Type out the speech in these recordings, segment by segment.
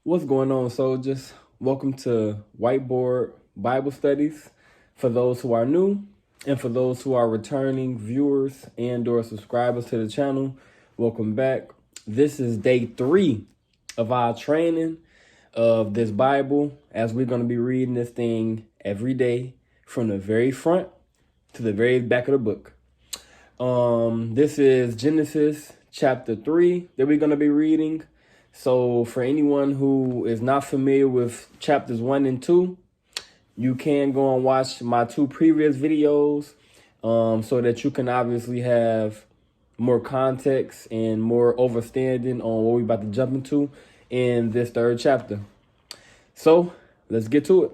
What's going on, soldiers? Welcome to Whiteboard Bible Studies for those who are new and for those who are returning viewers and/or subscribers to the channel. Welcome back. This is day 3 of our training of this Bible, as we're going to be reading this thing every day from the very front to the very back of the book. This is Genesis chapter 3 that we're going to be reading. So for anyone who is not familiar with chapters 1 and 2, you can go and watch my 2 previous videos so that you can obviously have more context and more understanding on what we're about to jump into in this 3rd chapter. So let's get to it.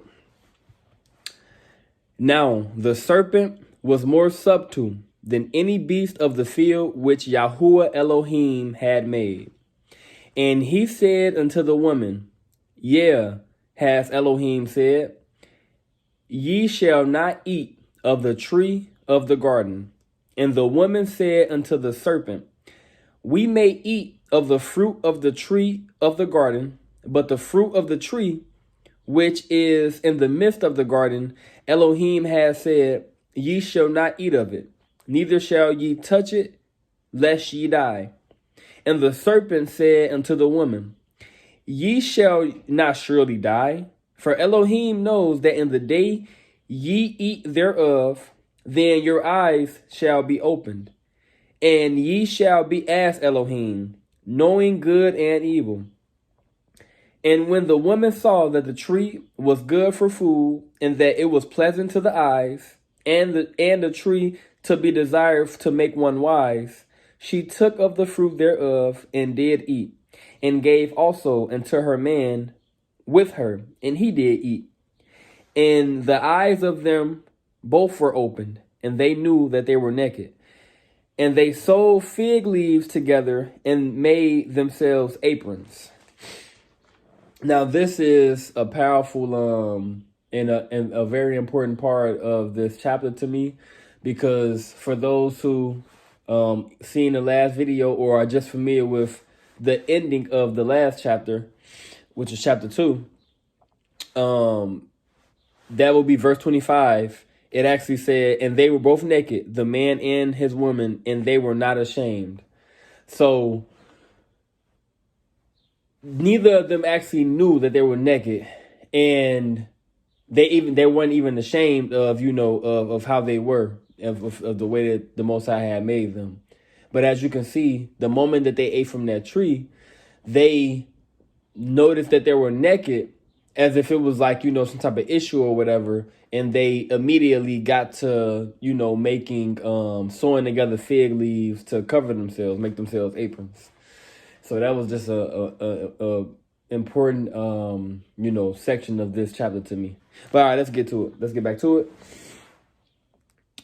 Now the serpent was more subtle than any beast of the field which Yahuah Elohiym had made. And he said unto the woman, Yea, has Elohim said, Ye shall not eat of the tree of the garden. And the woman said unto the serpent, We may eat of the fruit of the tree of the garden, but the fruit of the tree which is in the midst of the garden, Elohim has said, Ye shall not eat of it, neither shall ye touch it, lest ye die. And the serpent said unto the woman, Ye shall not surely die, for Elohim knows that in the day ye eat thereof, then your eyes shall be opened, and ye shall be as Elohim, knowing good and evil. And when the woman saw that the tree was good for food, and that it was pleasant to the eyes, and the tree to be desired to make one wise, she took of the fruit thereof and did eat, and gave also unto her man with her, and he did eat. And the eyes of them both were opened, and they knew that they were naked. And they sewed fig leaves together and made themselves aprons. Now this is a powerful and a very important part of this chapter to me, because for those who seen the last video or are just familiar with the ending of the last chapter, which is chapter 2, that will be verse 25. It actually said, and they were both naked, the man and his woman, and they were not ashamed. So neither of them actually knew that they were naked, and they weren't even ashamed of, of how they were, of the way that the Most High had made them. But as you can see, the moment that they ate from that tree, they noticed that they were naked, as if it was like, some type of issue or whatever. And they immediately got to, making, sewing together fig leaves to cover themselves, make themselves aprons. So that was just a important, section of this chapter to me. But all right, let's get to it. Let's get back to it.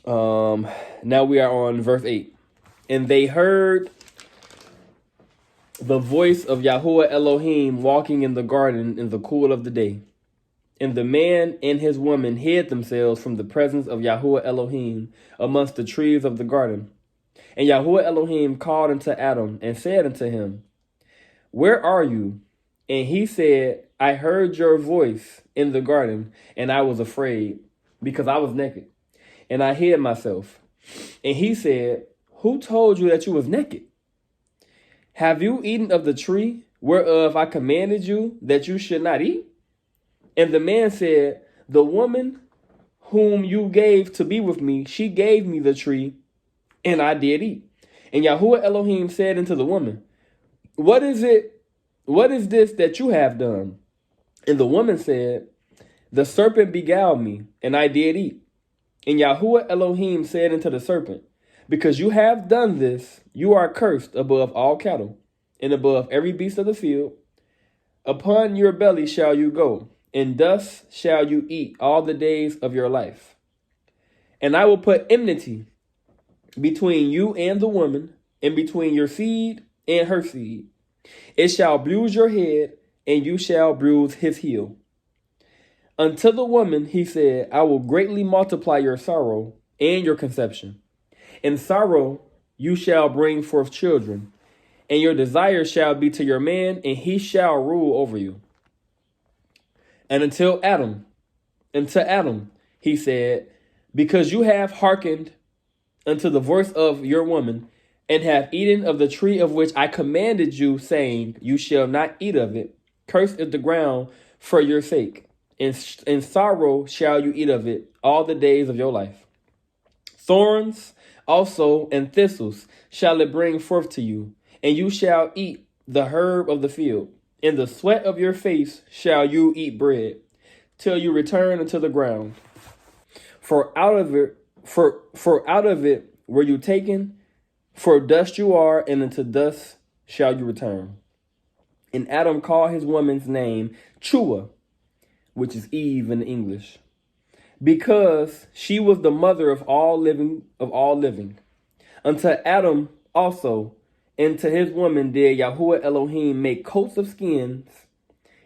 Now we are on verse 8. And they heard the voice of Yahuah Elohim walking in the garden in the cool of the day. And the man and his woman hid themselves from the presence of Yahuah Elohim amongst the trees of the garden. And Yahuah Elohim called unto Adam and said unto him, Where are you? And he said, I heard your voice in the garden, and I was afraid, because I was naked, and I hid myself. And he said, Who told you that you was naked? Have you eaten of the tree whereof I commanded you that you should not eat? And the man said, The woman whom you gave to be with me, she gave me the tree, and I did eat. And Yahuah Elohim said unto the woman, What is this that you have done? And the woman said, The serpent beguiled me, and I did eat. And Yahuah Elohim said unto the serpent, Because you have done this, you are cursed above all cattle, and above every beast of the field. Upon your belly shall you go, and dust shall you eat all the days of your life. And I will put enmity between you and the woman, and between your seed and her seed. It shall bruise your head, and you shall bruise his heel. Unto the woman he said, I will greatly multiply your sorrow and your conception. In sorrow you shall bring forth children, and your desire shall be to your man, and he shall rule over you. And unto Adam, he said, because you have hearkened unto the voice of your woman, and have eaten of the tree of which I commanded you, saying, you shall not eat of it. Cursed is the ground for your sake. In sorrow shall you eat of it all the days of your life. Thorns also and thistles shall it bring forth to you, and you shall eat the herb of the field. In the sweat of your face shall you eat bread, till you return unto the ground. For out of it were you taken, for dust you are, and into dust shall you return. And Adam called his woman's name Chua, which is Eve in English, because she was the mother of all living. Unto Adam also, and to his woman did Yahuah Elohiym make coats of skins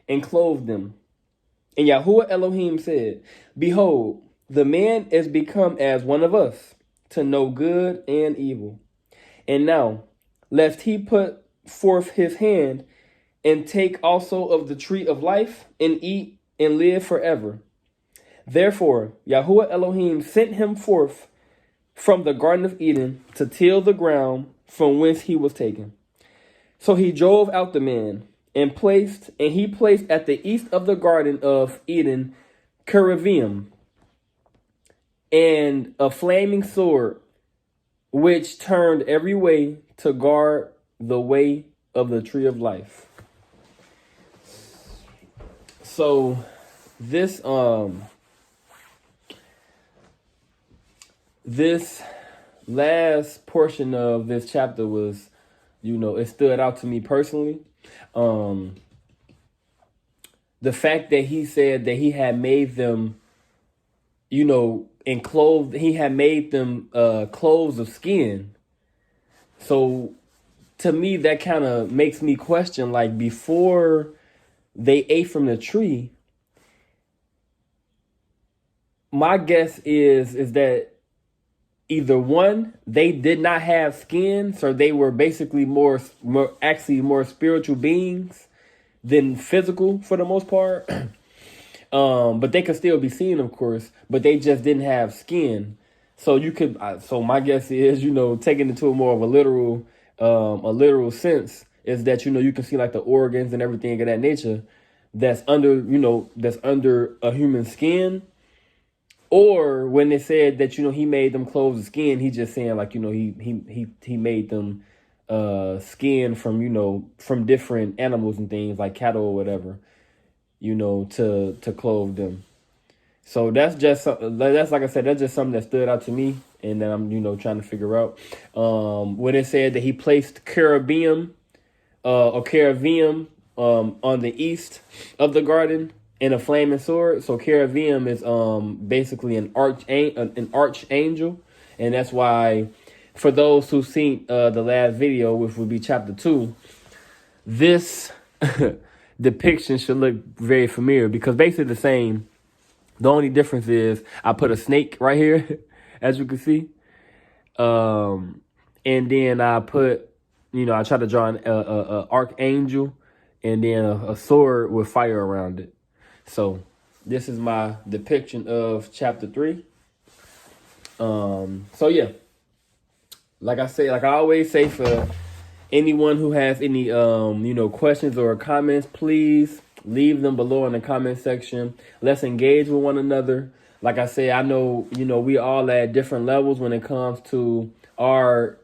and clothe them. And Yahuah Elohiym said, behold, the man is become as one of us, to know good and evil. And now, lest he put forth his hand, and take also of the tree of life, and eat, and live forever. Therefore, Yahuah Elohiym sent him forth from the Garden of Eden to till the ground from whence he was taken. So he drove out the man, and he placed at the east of the Garden of Eden cherubim, and a flaming sword, which turned every way to guard the way of the tree of life. So this last portion of this chapter was, it stood out to me personally. The fact that he said that he had made them, and clothed, he had made them clothes of skin. So to me, that kind of makes me question, like, before they ate from the tree, my guess is that either one, they did not have skin, so they were basically more spiritual beings than physical for the most part. But they could still be seen, of course, but they just didn't have skin. So so my guess is, taking it to a more of a literal sense, is that, you can see like the organs and everything of that nature that's under a human skin. Or when they said that, he made them clothes of skin, he just saying like, he made them skin from different animals and things like cattle or whatever, to clothe them. So that's like I said, that's just something that stood out to me, and that I'm, trying to figure out. When it said that he placed cherubim on the east of the garden, in a flaming sword. So cherubim is basically an archangel, and that's why, for those who've seen the last video, which would be chapter 2, this depiction should look very familiar, because basically the same. The only difference is I put a snake right here, as you can see, and then I put, I try to draw an archangel, and then a sword with fire around it. So this is my depiction of chapter 3. So yeah, like I always say, for anyone who has any, questions or comments, please leave them below in the comment section. Let's engage with one another. Like I say, I know, we all at different levels when it comes to our,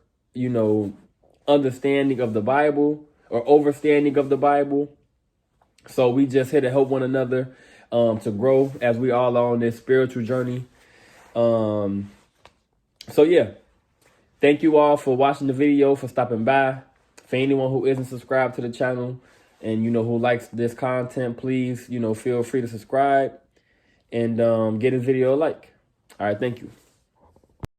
understanding of the Bible or overstanding of the Bible. So we just here to help one another to grow as we all are on this spiritual journey. So yeah, thank you all for watching the video, for stopping by. For anyone who isn't subscribed to the channel and, who likes this content, please, feel free to subscribe and get this video a like. All right, thank you.